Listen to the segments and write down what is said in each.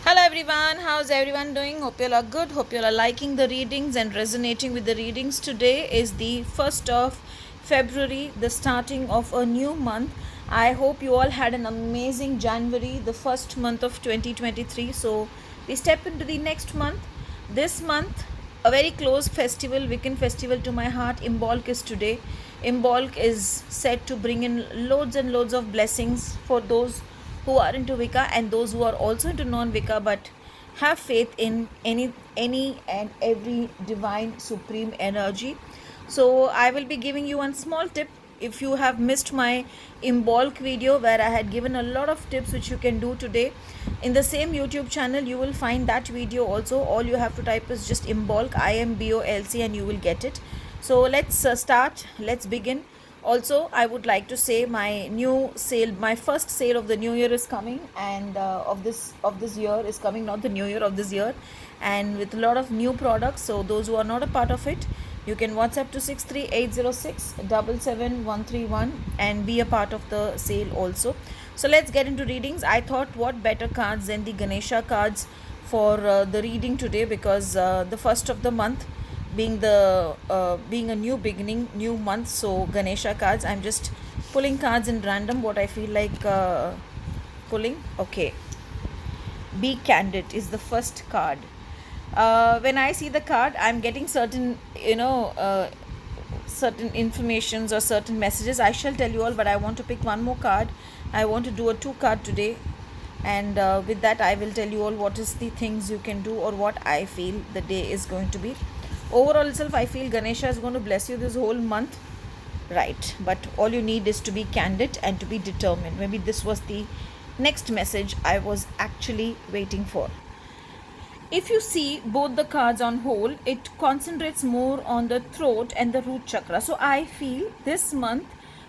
Hello everyone, how's everyone doing? Hope you all are good. Hope you all are liking the readings and resonating with the readings. Today is the 1st of February, the starting of a new month. I hope you all had an amazing January, the first month of 2023. So we step into the next month. This month, a very close festival, weekend festival to my heart, Imbolc is today. Imbolc is said to bring in loads and loads of blessings for those who are into Wicca and those who are also into non-Wicca but have faith in any and every divine supreme energy. So I will be giving you one small tip. If you have missed my Imbolc video where I had given a lot of tips which you can do today, in the same YouTube channel you will find that video also. All you have to type is just Imbolc, IMBOLC, and you will get it. So let's start. Let's begin. Also, I would like to say my new sale, my first sale of the new year is coming, and of this year is coming, not the new year, of this year, and with a lot of new products. So those who are not a part of it, you can WhatsApp to 63806777131 and be a part of the sale also. So let's get into readings. I thought what better cards than the Ganesha cards for the reading today, because the first of the month being a new beginning, new month. So Ganesha cards, I'm just pulling cards in random what I feel like pulling. Okay, be candid is the first card. When I see the card, I'm getting certain certain informations or certain messages. I shall tell you all, but I want to pick one more card. I want to do a 2 card today, and with that I will tell you all what is the things you can do or what I feel the day is going to be. Overall itself, I feel Ganesha is going to bless you this whole month, right? But all you need is to be candid and to be determined. Maybe this was the next message I was actually waiting for. If you see both the cards on whole, it concentrates more on the throat and the root chakra. So I feel this month,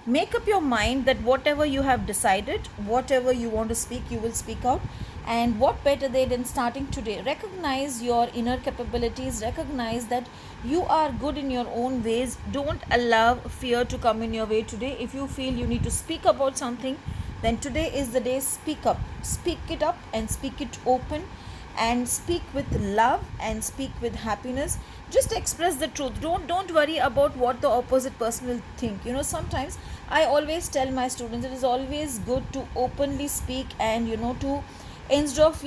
make up your mind that whatever you have decided, whatever you want to speak, you will speak out. And what better day than starting today? Recognize your inner capabilities, recognize that you are good in your own ways. Don't allow fear to come in your way today. If you feel you need to speak about something, then today is the day. Speak up, speak it up, and speak it open, and speak with love and speak with happiness. Just express the truth. Don't worry about what the opposite person will think. Sometimes I always tell my students, it is always good to openly speak, and to, instead of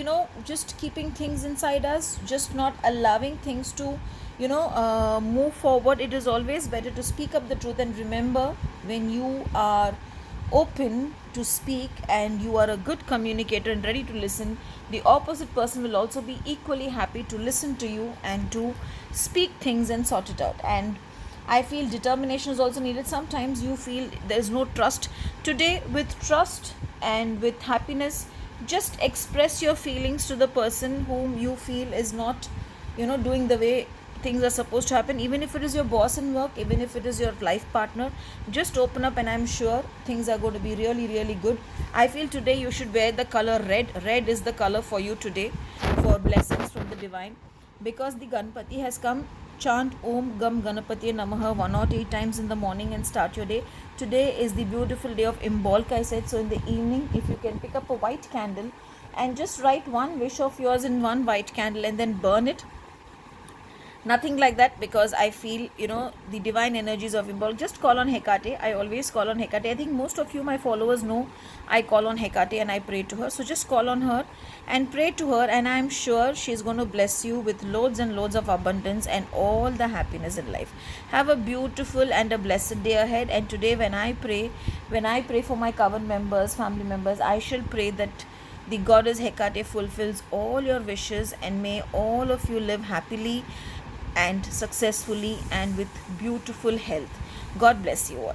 just keeping things inside us, just not allowing things to move forward, it is always better to speak up the truth. And remember, when you are open to speak and you are a good communicator and ready to listen, the opposite person will also be equally happy to listen to you and to speak things and sort it out. And I feel determination is also needed. Sometimes you feel there is no trust. Today, with trust and with happiness, just express your feelings to the person whom you feel is not doing the way things are supposed to happen. Even if it is your boss in work, even if it is your life partner, just open up, and I'm sure things are going to be really, really good. I feel today you should wear the color red. Red is the color for you today, for blessings from the divine. Because the Ganpati has come, chant Om Gam Ganapati Namaha 108 times in the morning and start your day. Today is the beautiful day of Imbolc, I said. So in the evening, if you can pick up a white candle and just write one wish of yours in one white candle and then burn it. Nothing like that, because I feel the divine energies of Imbolc. Just call on Hecate. I always call on Hecate. I think most of you, my followers, know I call on Hecate and I pray to her. So just call on her and pray to her, and I'm sure she's going to bless you with loads and loads of abundance and all the happiness in life. Have a beautiful and a blessed day ahead. And today, when I pray for my coven members, family members, I shall pray that the goddess Hecate fulfills all your wishes, and may all of you live happily and successfully and with beautiful health. God bless you all.